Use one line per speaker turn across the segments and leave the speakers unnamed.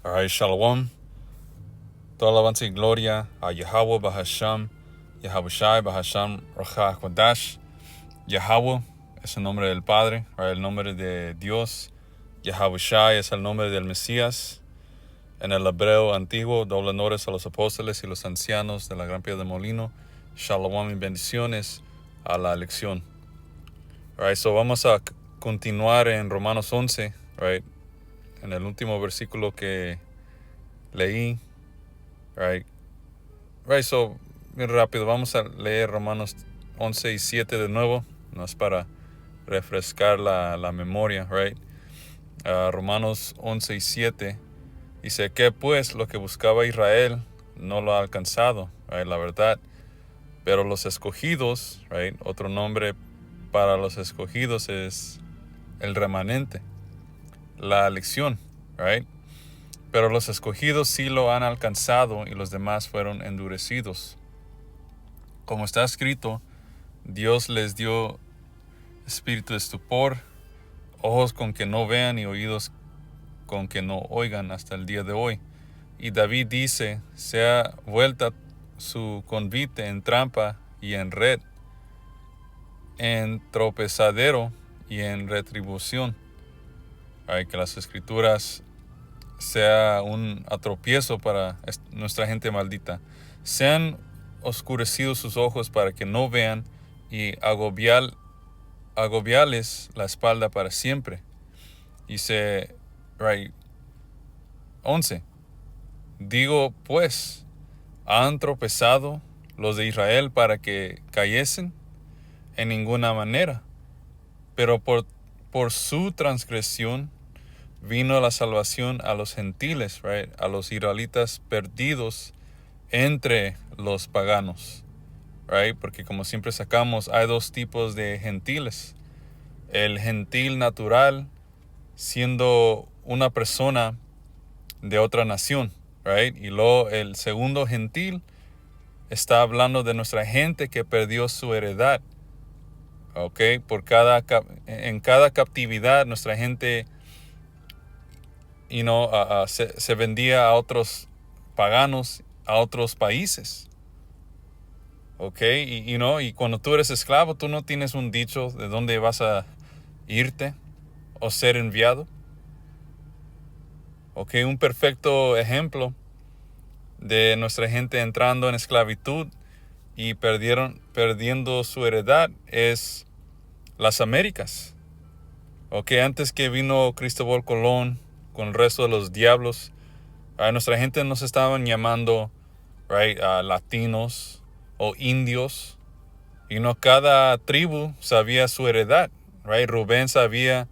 Alright, Shalom. Toda alabanza y gloria a Yahweh Bahasham, Yahabushai Bahasham Rachah Kodash. Yahweh es el nombre del Padre, el nombre de Dios. Yahabushai es el nombre del Mesías. En el hebreo antiguo, doble honores a los apóstoles y los ancianos de la Gran Piedra de Molino. Shalom y bendiciones a la elección. Alright, so vamos a continuar en Romanos 11, right? En el último versículo que leí, right, so bien rápido, vamos a leer Romanos 11 y 7 de nuevo, no es para refrescar la memoria, right. Romanos 11 y 7 dice que pues lo que buscaba Israel no lo ha alcanzado, right, la verdad, pero los escogidos, right, otro nombre para los escogidos es el remanente, la elección, right. Pero los escogidos sí lo han alcanzado y los demás fueron endurecidos. Como está escrito, Dios les dio espíritu de estupor, ojos con que no vean y oídos con que no oigan hasta el día de hoy. Y David dice, sea vuelta su convite en trampa y en red, en tropezadero y en retribución. Hay que las escrituras sea un atropiezo para nuestra gente maldita. Sean oscurecidos sus ojos para que no vean y agobiarles la espalda para siempre. Dice, right, 11. Digo, pues, ¿han tropezado los de Israel para que cayesen? En ninguna manera. Pero por su transgresión vino la salvación a los gentiles, right? A los israelitas perdidos entre los paganos, right? Porque como siempre sacamos, hay dos tipos de gentiles. El gentil natural, siendo una persona de otra nación, right? Y luego el segundo gentil está hablando de nuestra gente que perdió su heredad, ¿ok? En cada captividad nuestra gente se vendía a otros paganos, a otros países. ¿Ok? Y cuando tú eres esclavo, tú no tienes un dicho de dónde vas a irte o ser enviado. ¿Ok? Un perfecto ejemplo de nuestra gente entrando en esclavitud y perdiendo su heredad es las Américas. ¿Ok? Antes que vino Cristóbal Colón con el resto de los diablos, a nuestra gente nos estaban llamando, right, latinos o indios. Y cada tribu sabía su heredad, right. Rubén sabía,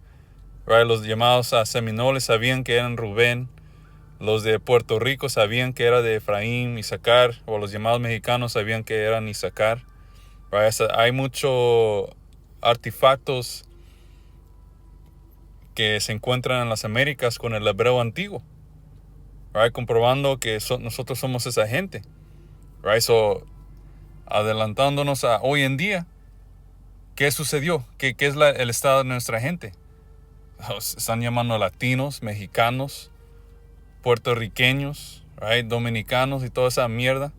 right, los llamados seminoles sabían que eran Rubén. Los de Puerto Rico sabían que era de Efraín, Isaacar, o los llamados mexicanos sabían que eran Isaacar. Right. Hay muchos artefactos que se encuentran en las Américas con el hebreo antiguo, right, comprobando que nosotros somos esa gente, right. So, adelantándonos a hoy en día, ¿qué sucedió? ¿Qué es el estado de nuestra gente? Están llamando latinos, mexicanos, puertorriqueños, right, dominicanos y toda esa mierda.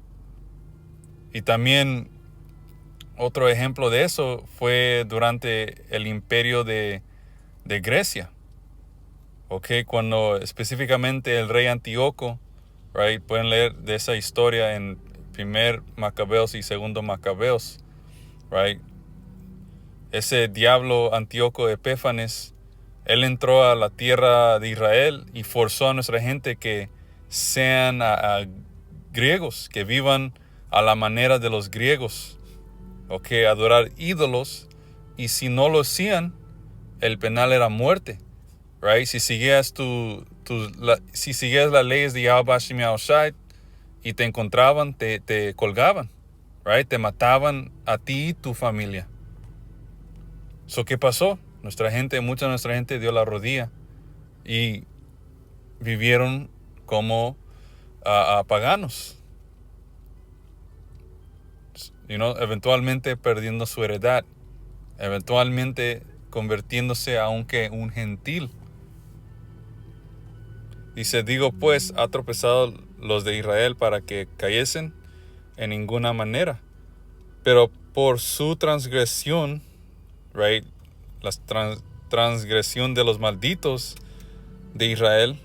Y también otro ejemplo de eso fue durante el imperio de Grecia. Okay, cuando específicamente el rey Antíoco, right, pueden leer de esa historia en primer Macabeos y segundo Macabeos, right. Ese diablo Antíoco Epéfanes, él entró a la tierra de Israel y forzó a nuestra gente que sean a griegos, que vivan a la manera de los griegos, okay, adorar ídolos, y si no lo hacían, el penal era muerte. Right? Si seguías si seguías las leyes de Yahweh Bashim Yahushai y te encontraban, te colgaban, right? Te mataban a ti y tu familia. So, ¿qué pasó? Mucha de nuestra gente dio la rodilla y vivieron como paganos. Eventualmente perdiendo su heredad, eventualmente convirtiéndose aunque un gentil. Dice, digo pues, ha tropezado los de Israel para que cayesen en ninguna manera. Pero por su transgresión, right, la transgresión de los malditos de Israel,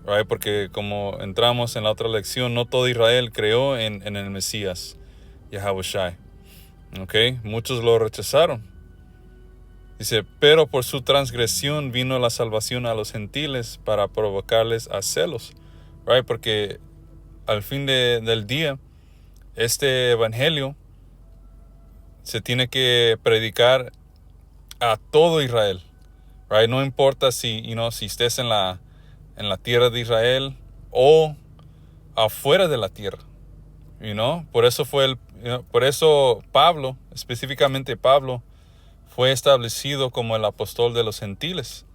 right, porque como entramos en la otra lección, no todo Israel creó en el Mesías, Yahawashi. Okay, muchos lo rechazaron. Dice, pero por su transgresión vino la salvación a los gentiles para provocarles a celos. Right, porque al fin del día, este evangelio se tiene que predicar a todo Israel. Right, no importa si, si estés en la tierra de Israel o afuera de la tierra. Por eso por eso Pablo, específicamente Pablo, fue establecido como el apóstol de los gentiles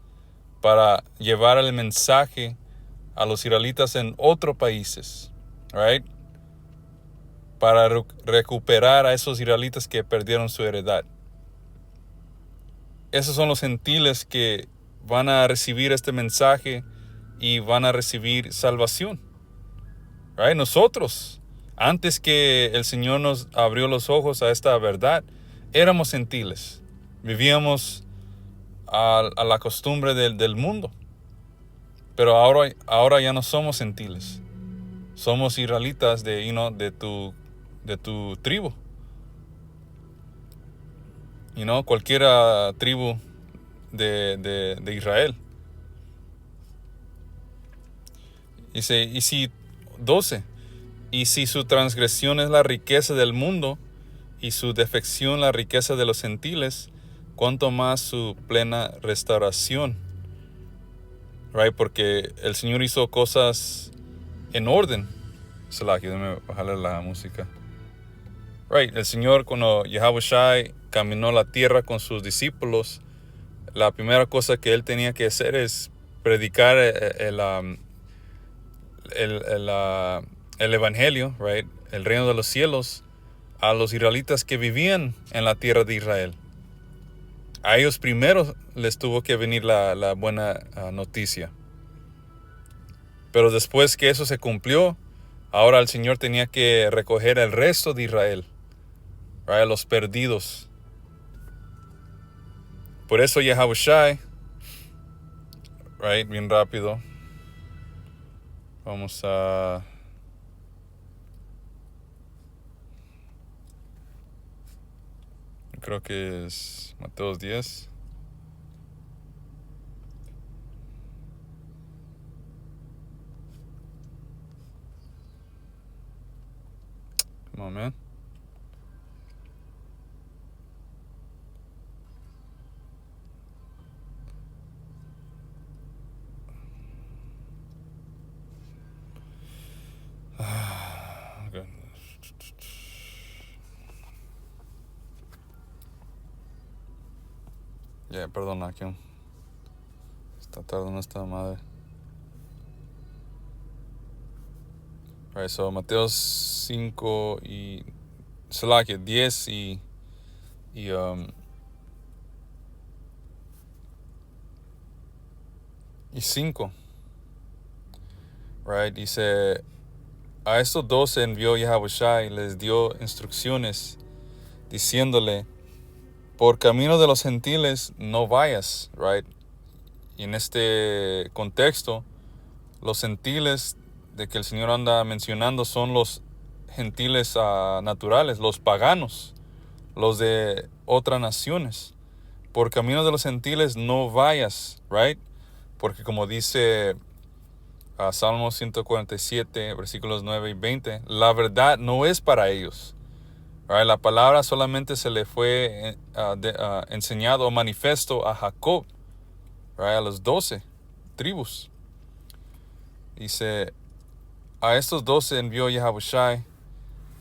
para llevar el mensaje a los israelitas en otros países, right? Para recuperar a esos israelitas que perdieron su heredad. Esos son los gentiles que van a recibir este mensaje y van a recibir salvación, right? Nosotros, antes que el Señor nos abrió los ojos a esta verdad, éramos gentiles. Vivíamos a la costumbre del mundo. Pero ahora ya no somos gentiles. Somos israelitas de tu tribu. Cualquier tribu de Israel. Dice, 12. Y si su transgresión es la riqueza del mundo y su defección la riqueza de los gentiles, cuanto más su plena restauración. Right, porque el Señor hizo cosas en orden. Déjame bajarle la música. Right, el Señor, cuando Yahawashi caminó la tierra con sus discípulos, la primera cosa que él tenía que hacer es predicar el evangelio, right, el reino de los cielos, a los israelitas que vivían en la tierra de Israel. A ellos primero les tuvo que venir la buena noticia. Pero después que eso se cumplió, ahora el Señor tenía que recoger el resto de Israel, right, los perdidos. Por eso Yahawashi, right, bien rápido. Vamos a... Creo que es Mateo 10. Come on, man. Okay. Perdona, aquí está tardando esta madre. Right, so Mateo 5 y 10 y 5. Right, dice, a estos 12 envió Yahawashi y les dio instrucciones diciéndole, por camino de los gentiles no vayas, right? Y en este contexto, los gentiles de que el Señor anda mencionando son los gentiles naturales, los paganos, los de otras naciones. Por camino de los gentiles no vayas, right? Porque como dice Salmo 147, versículos 9 y 20, la verdad no es para ellos. Right? La palabra solamente se le fue enseñado o manifiesto a Jacob, right? A los 12 tribus. Dice, a estos 12 envió Yahawashi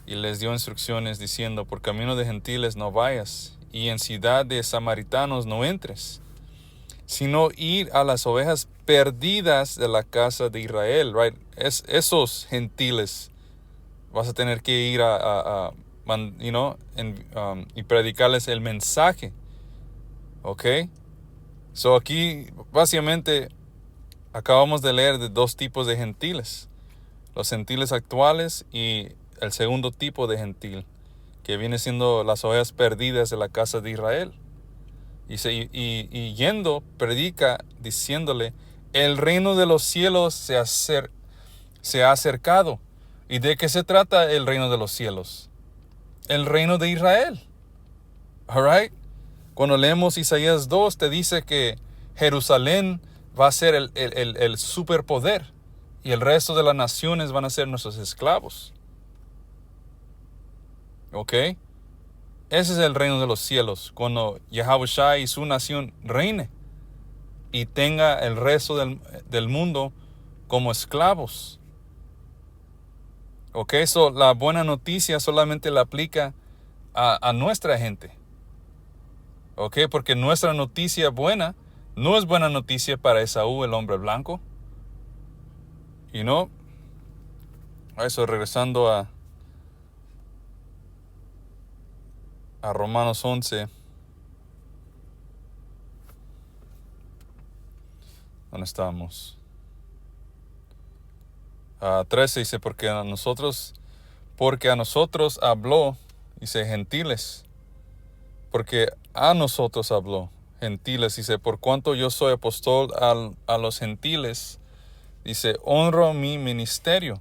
y les dio instrucciones diciendo, por camino de gentiles no vayas, y en ciudad de samaritanos no entres, sino ir a las ovejas perdidas de la casa de Israel, right? Esos gentiles vas a tener que ir y predicarles el mensaje, ¿ok? So aquí básicamente acabamos de leer de dos tipos de gentiles. Los gentiles actuales y el segundo tipo de gentil, que viene siendo las ovejas perdidas de la casa de Israel. Y yendo, predica diciéndole, el reino de los cielos se ha acercado. ¿Y de qué se trata el reino de los cielos? El reino de Israel. All right? Cuando leemos Isaías 2, te dice que Jerusalén va a ser el superpoder y el resto de las naciones van a ser nuestros esclavos. ¿Ok? Ese es el reino de los cielos, cuando Yahushua y su nación reine y tenga el resto del mundo como esclavos. Ok, la buena noticia solamente la aplica a nuestra gente. Ok, porque nuestra noticia buena no es buena noticia para Esaú, el hombre blanco. Y no, eso regresando a Romanos 11. ¿Dónde estamos? 13 dice, porque a nosotros habló, dice, gentiles. Porque a nosotros habló, gentiles, dice, por cuanto yo soy apóstol a los gentiles, dice, honro mi ministerio.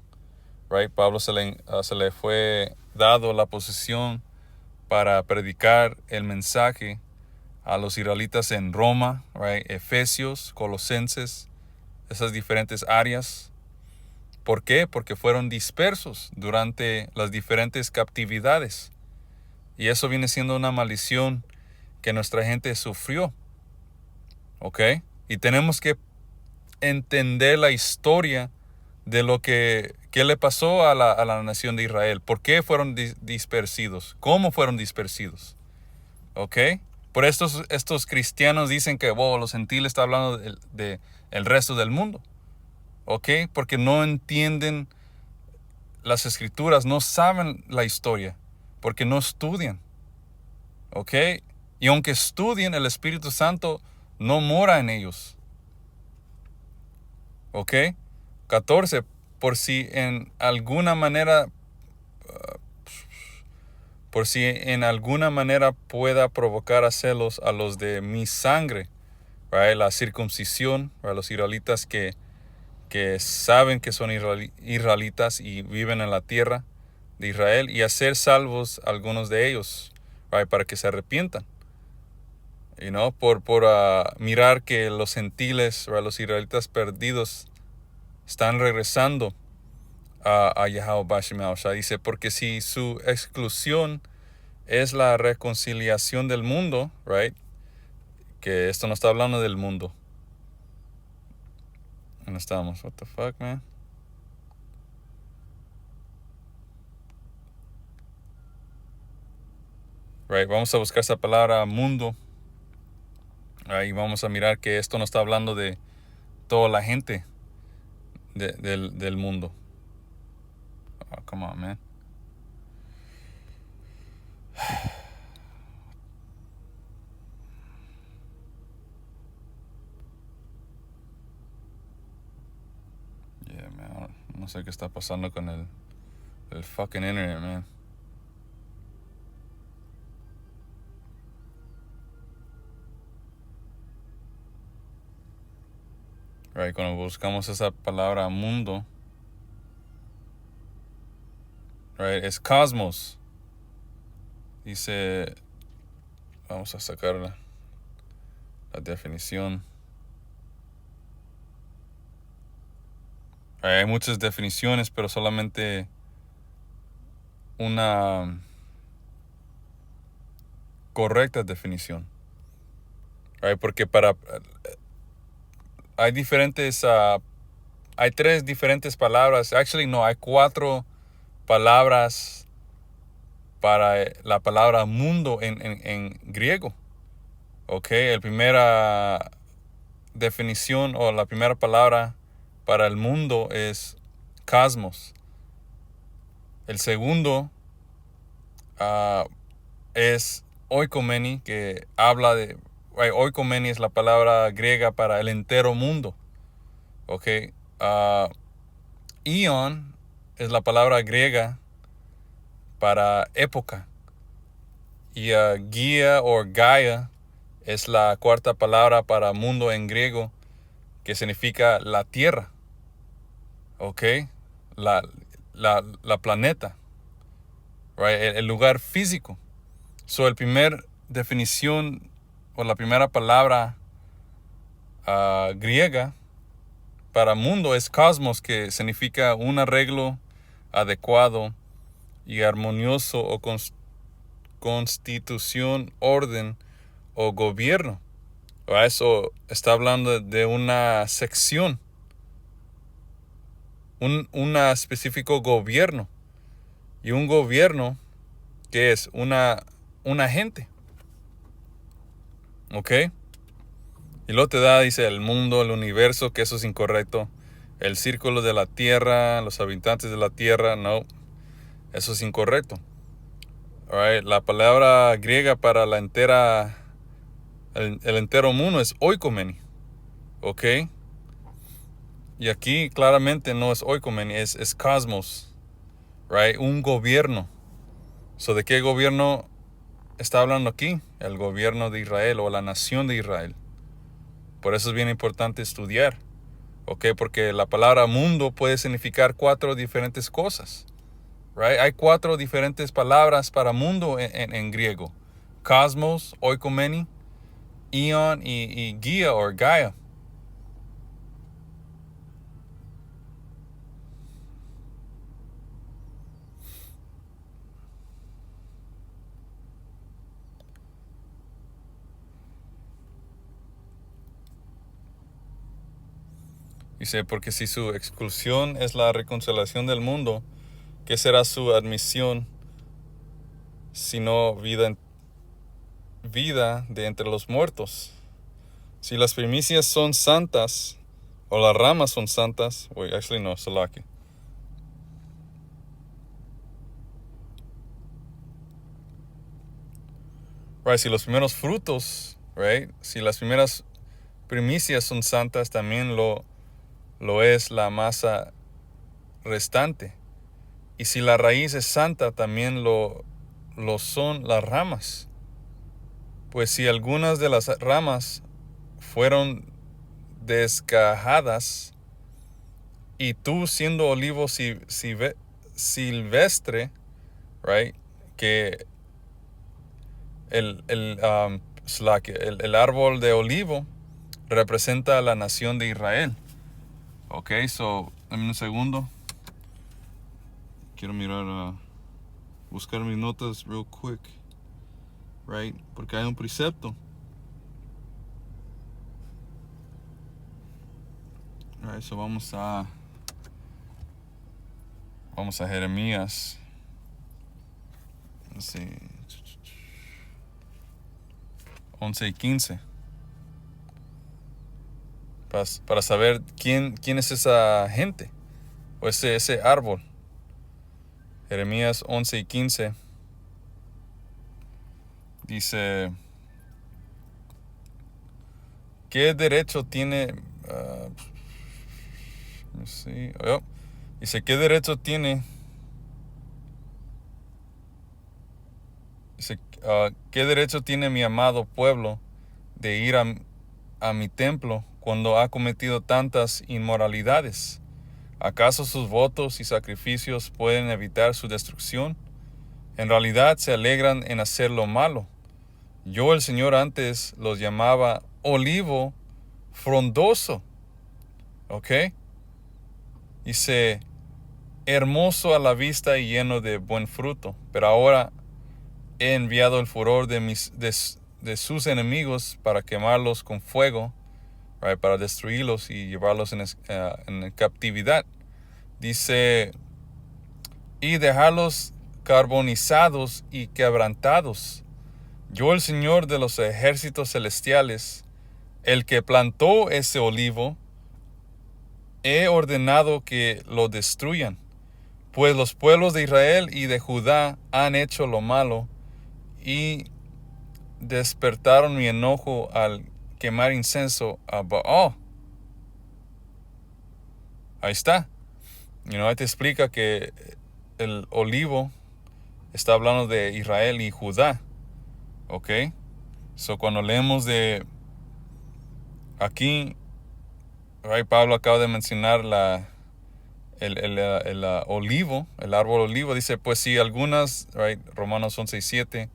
Right? Pablo se le fue dado la posición para predicar el mensaje a los israelitas en Roma, right? Efesios, Colosenses, esas diferentes áreas. ¿Por qué? Porque fueron dispersos durante las diferentes captividades. Y eso viene siendo una maldición que nuestra gente sufrió. ¿Ok? Y tenemos que entender la historia de lo que le pasó a la nación de Israel. ¿Por qué fueron dispersidos? ¿Cómo fueron dispersidos? ¿Ok? Por estos cristianos dicen que los gentiles está hablando de el resto del mundo. ¿Ok? Porque no entienden las escrituras, no saben la historia, porque no estudian. ¿Ok? Y aunque estudien, el Espíritu Santo no mora en ellos. ¿Ok? 14. Por si en alguna manera pueda provocar a celos a los de mi sangre, right? La circuncisión, right? Los israelitas que saben que son israelitas y viven en la tierra de Israel, y hacer salvos algunos de ellos, right? Para que se arrepientan. Por mirar que los gentiles, right? Los israelitas perdidos están regresando a Yahweh Shema. O sea, dice, porque si su exclusión es la reconciliación del mundo, right? Que esto no está hablando del mundo. ¿Dónde estamos? What the fuck, man? Right, vamos a buscar esa palabra mundo. Ahí vamos a mirar que esto no está hablando de toda la gente del mundo. Oh, come on, man. Yeah, man. No sé qué está pasando con el fucking internet, man. Right, cuando buscamos esa palabra mundo, right, es cosmos. Dice, vamos a sacar la definición. Right, hay muchas definiciones, pero solamente una correcta definición. Right, porque hay hay 3 diferentes palabras. Actually, no, hay 4 palabras para la palabra mundo en griego. Ok, la primera definición o la primera palabra para el mundo es cosmos. El segundo es oikomeni, que habla de... Oikomeni es la palabra griega para el entero mundo. ¿Ok? Ion es la palabra griega para época. Y Gaia o Gaia es la cuarta palabra para mundo en griego, que significa la tierra. ¿Ok? La planeta. Right? El lugar físico. So, la primera definición o la primera palabra griega para mundo es cosmos, que significa un arreglo adecuado y armonioso o constitución, orden o gobierno. Eso está hablando de una sección, un específico gobierno. Y un gobierno que es un agente. ¿Ok? Y luego te da, dice, el mundo, el universo, que eso es incorrecto. El círculo de la tierra, los habitantes de la tierra, no. Eso es incorrecto. Alright, la palabra griega para el entero mundo es oikomeni. ¿Ok? Y aquí claramente no es oikomeni, es cosmos. Right? Un gobierno. So, ¿de qué gobierno está hablando aquí? El gobierno de Israel o la nación de Israel. Por eso es bien importante estudiar. ¿Ok? Porque la palabra mundo puede significar 4 diferentes cosas. Right? Hay 4 diferentes palabras para mundo en griego. Cosmos, oikomeni, Ion y Gaia o Gaia. Dice, porque si su exclusión es la reconciliación del mundo, ¿qué será su admisión sino vida de entre los muertos? Si las primicias son santas, o las ramas son santas, actually no, Salaki. Right, si los primeros frutos, right, si las primeras primicias son santas, también lo es la masa restante. Y si la raíz es santa, también lo son las ramas. Pues si algunas de las ramas fueron desgajadas, y tú siendo olivo silvestre, right, que el árbol de olivo representa a la nación de Israel. Ok, so, dame un segundo. Quiero mirar, buscar mis notas real quick. Right, porque hay un precepto. Right, so vamos a Jeremías. Let's see. 11 y 15. Para saber quién es esa gente o ese árbol. Jeremías 11 y 15 dice, ¿qué derecho tiene? Dice, ¿qué derecho tiene? Dice, ¿qué derecho tiene mi amado pueblo de ir a mi templo cuando ha cometido tantas inmoralidades? ¿Acaso sus votos y sacrificios pueden evitar su destrucción? En realidad se alegran en hacer lo malo. Yo, el Señor, antes los llamaba olivo frondoso. ¿Ok? Dice, hermoso a la vista y lleno de buen fruto. Pero ahora he enviado el furor de sus enemigos para quemarlos con fuego, right, para destruirlos y llevarlos en captividad. Dice, y dejarlos carbonizados y quebrantados. Yo, el Señor de los ejércitos celestiales, el que plantó ese olivo, he ordenado que lo destruyan, pues los pueblos de Israel y de Judá han hecho lo malo y despertaron mi enojo al quemar incienso a Baal. Ahí está. Ahí te explica que el olivo está hablando de Israel y Judá. ¿Ok? So, cuando leemos de aquí, right, Pablo acaba de mencionar el olivo, el árbol olivo. Dice, pues si algunas, right, Romanos 11:7,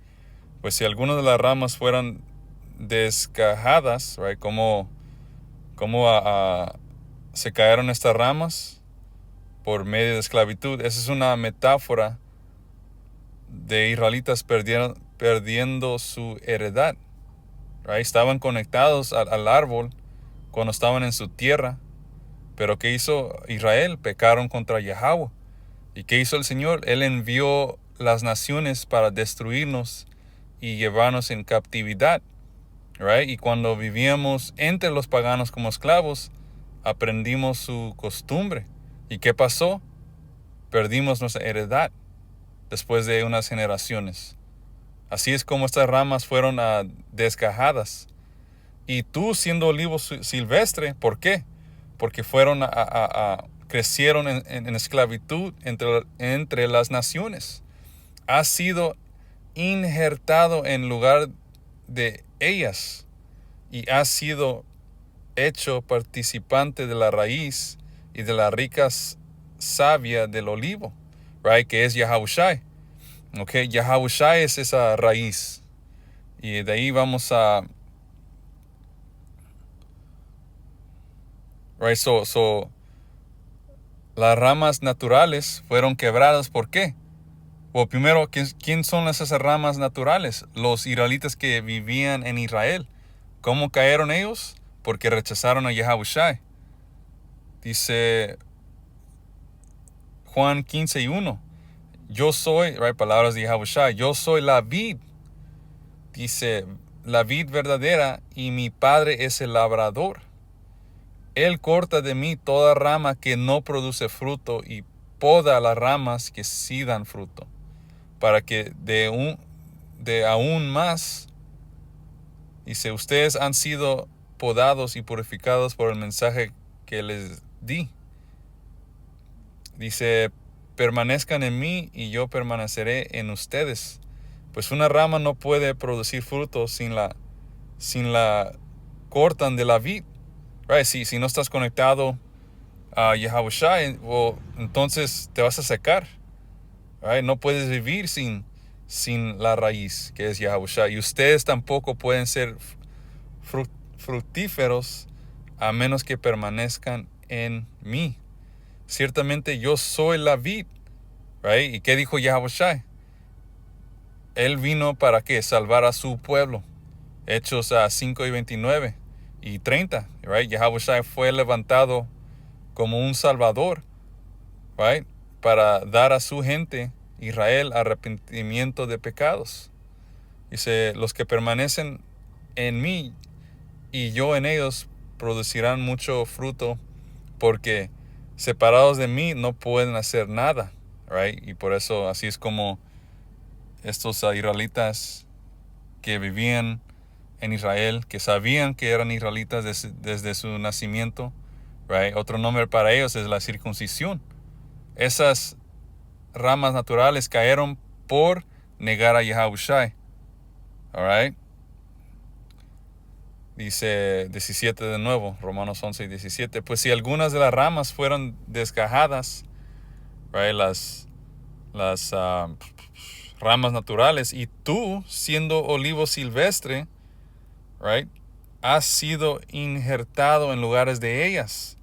pues si algunas de las ramas fueran desgajadas, right, como se cayeron estas ramas por medio de esclavitud. Esa es una metáfora de israelitas perdiendo su heredad. Right? Estaban conectados al árbol cuando estaban en su tierra. Pero ¿qué hizo Israel? Pecaron contra Yahweh. ¿Y qué hizo el Señor? Él envió las naciones para destruirnos y llevarnos en captividad. Right? Y cuando vivíamos entre los paganos como esclavos, aprendimos su costumbre. ¿Y qué pasó? Perdimos nuestra heredad después de unas generaciones. Así es como estas ramas fueron desgajadas. Y tú siendo olivo silvestre, ¿por qué? Porque crecieron en esclavitud entre las naciones. Has sido injertado en lugar de ellas y has sido hecho participante de la raíz y de la rica savia del olivo, right? Que es Yahushai. Okay, Yahushai es esa raíz. Y de ahí vamos a... Right, so las ramas naturales fueron quebradas. ¿Por qué? Bueno, primero, ¿quién son esas ramas naturales? Los israelitas que vivían en Israel. ¿Cómo cayeron ellos? Porque rechazaron a Yahushai. Dice Juan 15:1. Yo soy, right, palabras de Yahushai, yo soy la vid. Dice, la vid verdadera y mi padre es el labrador. Él corta de mí toda rama que no produce fruto y poda las ramas que sí dan fruto, para que de aún más. Dice, ustedes han sido podados y purificados por el mensaje que les di. Dice, permanezcan en mí y yo permaneceré en ustedes. Pues una rama no puede producir fruto sin la cortan de la vid. Right? Si no estás conectado a Yahushua, entonces te vas a secar. Right? No puedes vivir sin la raíz que es Yahushua. Y ustedes tampoco pueden ser fructíferos a menos que permanezcan en mí. Ciertamente yo soy la vid. Right? ¿Y qué dijo Yahushua? Él vino para qué? Salvar a su pueblo. Hechos 5:29 y 30. Right? Yahushua fue levantado como un salvador, right? Para dar a su gente, Israel, arrepentimiento de pecados. Dice, los que permanecen en mí y yo en ellos producirán mucho fruto, porque separados de mí no pueden hacer nada, right? Y por eso así es como estos israelitas que vivían en Israel, que sabían que eran israelitas desde su nacimiento, right? Otro nombre para ellos es la circuncisión. Esas ramas naturales cayeron por negar a Yahushua. All right. Dice 17 de nuevo, Romanos 11:17. Pues si algunas de las ramas fueron desgajadas, right, las ramas naturales, y tú, siendo olivo silvestre, right, has sido injertado en lugares de ellas.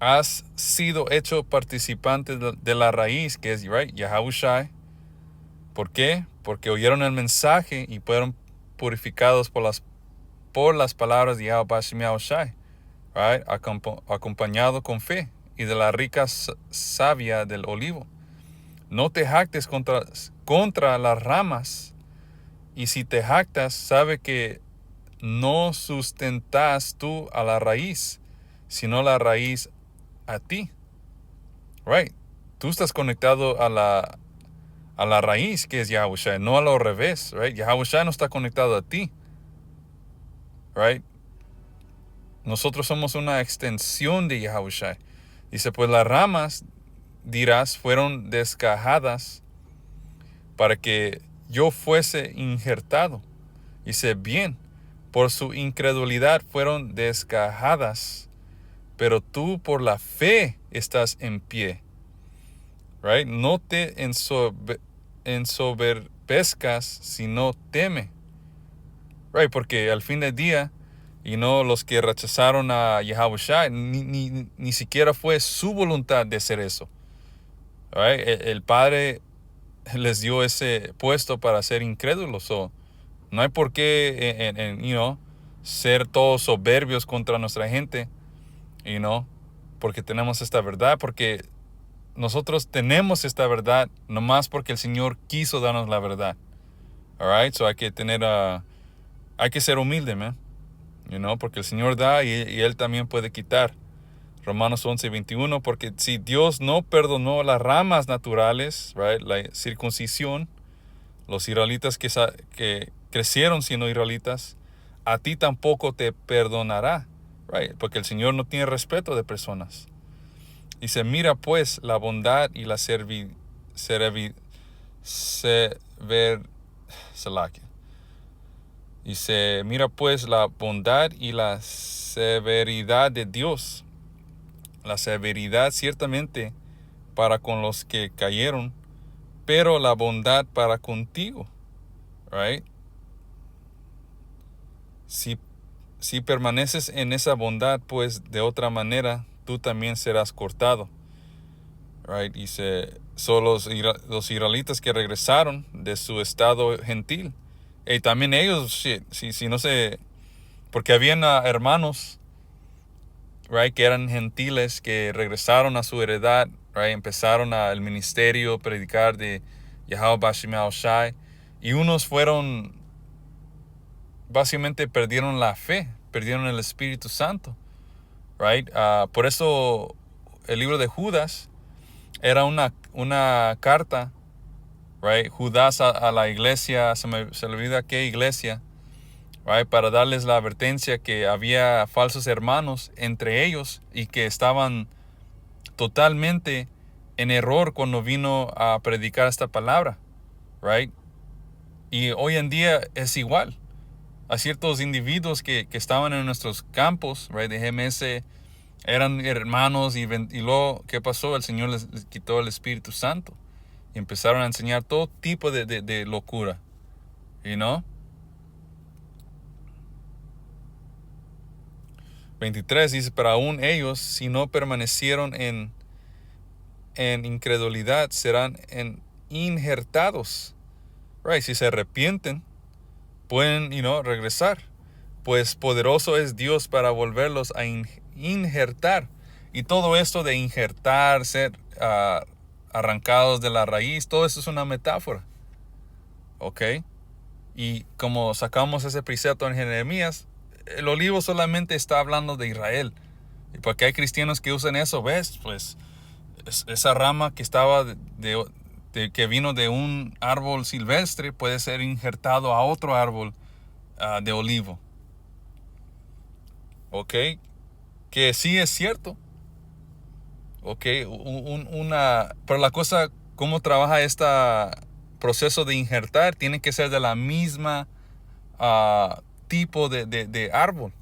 Has sido hecho participante de la raíz, que es, right, Yahushua. ¿Por qué? Porque oyeron el mensaje y fueron purificados por las palabras de Yahushua, right, acompañado con fe y de la rica savia del olivo. No te jactes contra las ramas, y si te jactas, sabe que no sustentas tú a la raíz, sino la raíz a ti. Right? Tú estás conectado a la raíz, que es Yahushua, no a lo revés. Right? Yahushua no está conectado a ti. Right? Nosotros somos una extensión de Yahushua. Dice, pues las ramas, dirás, fueron desgajadas para que yo fuese injertado. Dice, bien, por su incredulidad fueron desgajadas, pero tú por la fe estás en pie. Right? No te ensoberbezcas, sino teme. Right? Porque al fin del día, los que rechazaron a Yahushua, ni siquiera fue su voluntad de hacer eso. Right? El Padre les dio ese puesto para ser incrédulos. So, no hay por qué ser todos soberbios contra nuestra gente, porque tenemos esta verdad, porque nosotros tenemos esta verdad nomás porque el Señor quiso darnos la verdad. All right? So hay que ser humilde, man. Porque el Señor da y Él también puede quitar. Romanos 11:21, porque si Dios no perdonó las ramas naturales, right, la circuncisión, los israelitas que crecieron siendo israelitas, a ti tampoco te perdonará, right, porque el Señor no tiene respeto de personas. Dice, mira pues la bondad y la Dice, mira pues la bondad y la severidad de Dios. La severidad ciertamente para con los que cayeron, pero la bondad para contigo. Right? Si permaneces en esa bondad, pues de otra manera tú también serás cortado. Right? Dice, son los israelitas que regresaron de su estado gentil. Y también ellos, si no sé, porque habían hermanos, right, que eran gentiles, que regresaron a su heredad, right, empezaron el ministerio, predicar de Yahweh Bashim Shai, y unos básicamente perdieron la fe, perdieron el Espíritu Santo, right. Por eso el libro de Judas era una carta, right, Judas a la iglesia, se le olvida qué iglesia, right, para darles la advertencia que había falsos hermanos entre ellos y que estaban totalmente en error cuando vino a predicar esta palabra, right. Y hoy en día es igual. A ciertos individuos que estaban en nuestros campos, right, de GMS, eran hermanos y luego, ¿qué pasó? El Señor les quitó el Espíritu Santo y empezaron a enseñar todo tipo de locura, 23 dice, pero aún ellos, si no permanecieron en incredulidad, serán injertados. Right, si se arrepienten, pueden, regresar. Pues poderoso es Dios para volverlos a injertar. Y todo esto de injertar, ser arrancados de la raíz, todo eso es una metáfora. ¿Ok? Y como sacamos ese precepto en Jeremías, el olivo solamente está hablando de Israel. Y porque hay cristianos que usan eso, ¿ves? Pues esa rama que estaba que vino de un árbol silvestre puede ser injertado a otro árbol de olivo. ¿Ok? Que sí es cierto. ¿Ok? Pero la cosa, cómo trabaja este proceso de injertar, tiene que ser de la misma tipo de árbol.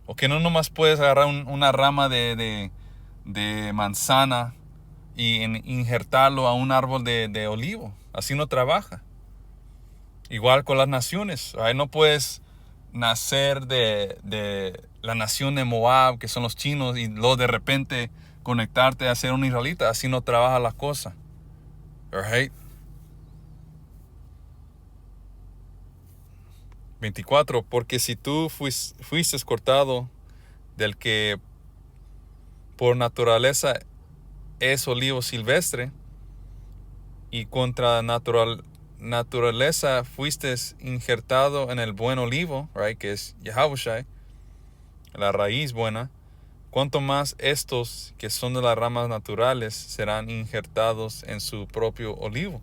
¿Ok? No nomás puedes agarrar una rama de manzana y injertarlo a un árbol de olivo. Así no trabaja. Igual con las naciones. Ahí no puedes nacer de la nación de Moab, que son los chinos, y luego de repente conectarte a ser un israelita. Así no trabaja la cosa. Right? 24. Porque si tú fuiste cortado del que por naturaleza es olivo silvestre, y contra naturaleza fuiste injertado en el buen olivo, right, que es Yahushua, la raíz buena, cuanto más estos que son de las ramas naturales serán injertados en su propio olivo.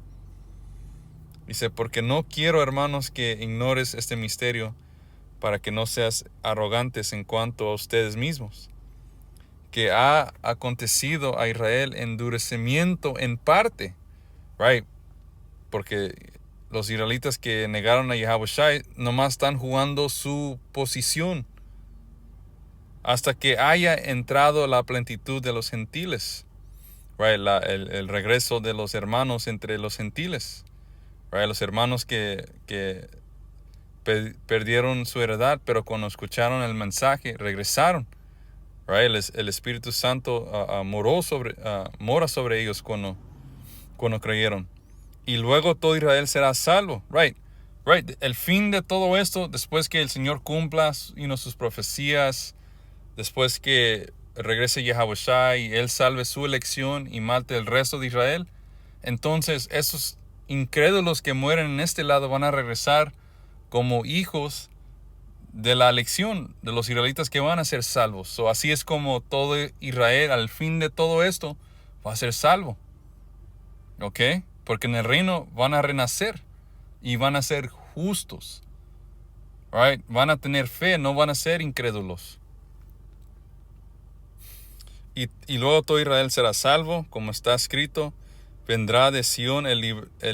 Dice, porque no quiero, hermanos, que ignores este misterio, para que no seas arrogantes en cuanto a ustedes mismos, que ha acontecido a Israel endurecimiento en parte, right? Porque los israelitas que negaron a Yahushua nomás están jugando su posición hasta que haya entrado la plenitud de los gentiles, right? El regreso de los hermanos entre los gentiles, right? Los hermanos que perdieron su heredad, pero cuando escucharon el mensaje regresaron, right? El Espíritu Santo mora sobre ellos cuando creyeron. Y luego todo Israel será salvo, right? El fin de todo esto, después que el Señor cumpla sus profecías, después que regrese Yahushua y Él salve su elección y mate el resto de Israel, entonces esos incrédulos que mueren en este lado van a regresar como hijos de la elección de los israelitas que van a ser salvos. So, así es como todo Israel al fin de todo esto va a ser salvo. ¿Ok? Porque en el reino van a renacer y van a ser justos. Right? Van a tener fe, no van a ser incrédulos. Y luego todo Israel será salvo, como está escrito. Vendrá de Sión el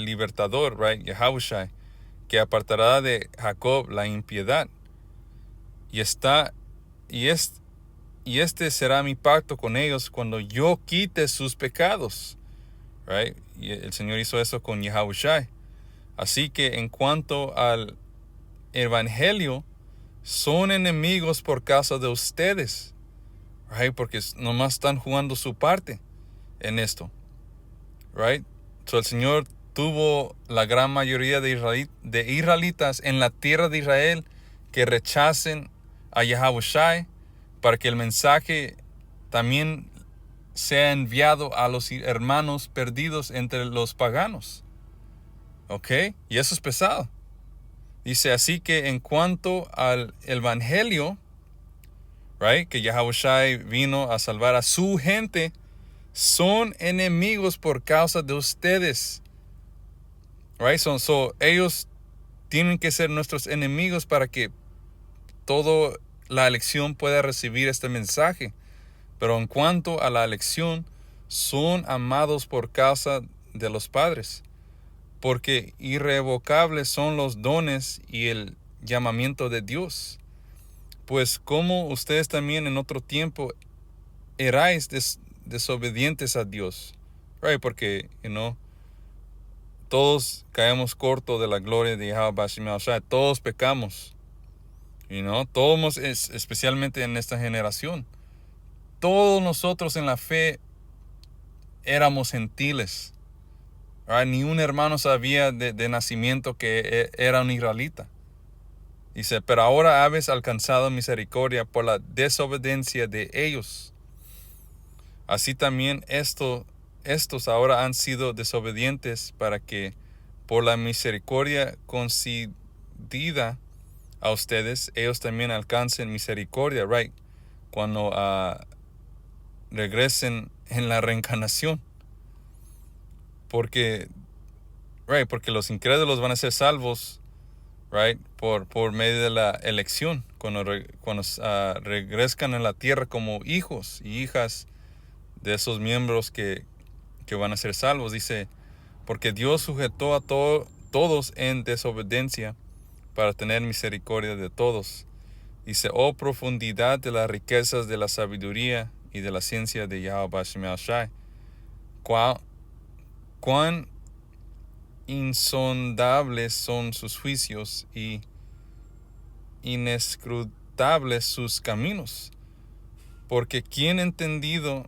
libertador, right? Yahushua, que apartará de Jacob la impiedad. Y este será mi pacto con ellos cuando yo quite sus pecados. Right? Y el Señor hizo eso con Yahushua. Así que en cuanto al evangelio, son enemigos por causa de ustedes. Right? Porque nomás están jugando su parte en esto. Right? So el Señor tuvo la gran mayoría de israelitas en la tierra de Israel que rechacen a Yahushua para que el mensaje también sea enviado a los hermanos perdidos entre los paganos. ¿Ok? Y eso es pesado. Dice, así que en cuanto al evangelio, right, que Yahushua vino a salvar a su gente, son enemigos por causa de ustedes. Right? So ellos tienen que ser nuestros enemigos para que toda la elección pueda recibir este mensaje. Pero en cuanto a la elección, son amados por causa de los padres, porque irrevocables son los dones y el llamamiento de Dios. Pues como ustedes también en otro tiempo erais desobedientes a Dios, right? Porque, todos caemos corto de la gloria de Yahweh, o sea, todos pecamos, todos, especialmente en esta generación. Todos nosotros en la fe éramos gentiles. Right? Ni un hermano sabía de nacimiento que era un israelita. Dice, pero ahora habéis alcanzado misericordia por la desobediencia de ellos. Así también estos ahora han sido desobedientes para que por la misericordia concedida a ustedes, ellos también alcancen misericordia, right? Cuando regresen en la reencarnación. Porque los incrédulos van a ser salvos, right, por medio de la elección, cuando regresen en la tierra como hijos y hijas de esos miembros que van a ser salvos. Dice, porque Dios sujetó a todos en desobediencia para tener misericordia de todos. Dice, oh profundidad de las riquezas de la sabiduría y de la ciencia de Yahweh Shai. Cuán insondables son sus juicios y inescrutables sus caminos. Porque ¿quién ha entendido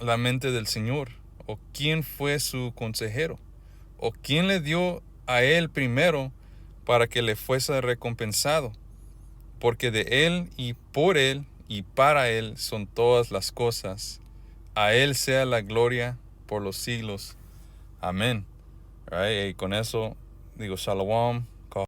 la mente del Señor? ¿O quién fue su consejero? ¿O quién le dio a él primero para que le fuese recompensado? Porque de él y por él y para él son todas las cosas. A él sea la gloria por los siglos. Amén. Right? Y con eso digo shalom.